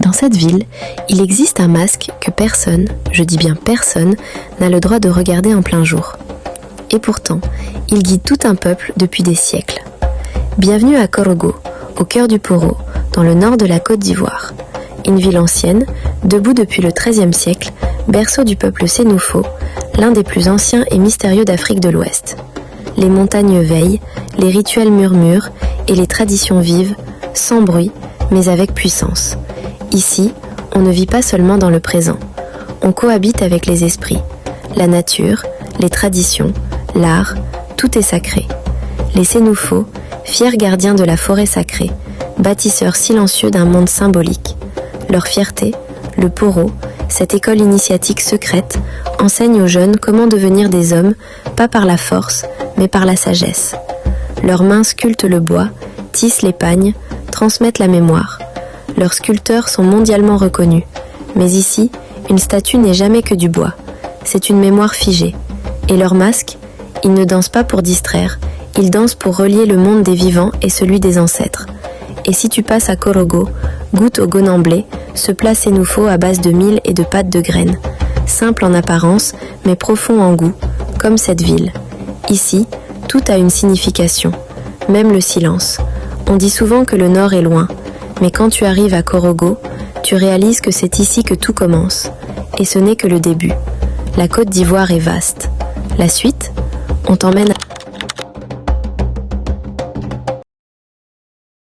Dans cette ville, il existe un masque que personne, je dis bien personne, n'a le droit de regarder en plein jour. Et pourtant, il guide tout un peuple depuis des siècles. Bienvenue à Korogo, au cœur du Poro, dans le nord de la Côte d'Ivoire. Une ville ancienne, debout depuis le XIIIe siècle, berceau du peuple Sénoufo, l'un des plus anciens et mystérieux d'Afrique de l'Ouest. Les montagnes veillent, les rituels murmurent et les traditions vivent, sans bruit, mais avec puissance. Ici, on ne vit pas seulement dans le présent. On cohabite avec les esprits. La nature, les traditions, l'art, tout est sacré. Les Sénoufo, fiers gardiens de la forêt sacrée, bâtisseurs silencieux d'un monde symbolique. Leur fierté, le Poro, cette école initiatique secrète, enseigne aux jeunes comment devenir des hommes, pas par la force, mais par la sagesse. Leurs mains sculptent le bois, tissent les pagnes, transmettent la mémoire. Leurs sculpteurs sont mondialement reconnus. Mais ici, une statue n'est jamais que du bois. C'est une mémoire figée. Et leurs masques, ils ne dansent pas pour distraire, ils dansent pour relier le monde des vivants et celui des ancêtres. Et si tu passes à Korogo, goûte au gonamblé, ce plat sénoufo à base de mil et de pâte de graines. Simple en apparence, mais profond en goût, comme cette ville. Ici, tout a une signification, même le silence. On dit souvent que le nord est loin, mais quand tu arrives à Korogo, tu réalises que c'est ici que tout commence. Et ce n'est que le début. La Côte d'Ivoire est vaste. La suite, on t'emmène à...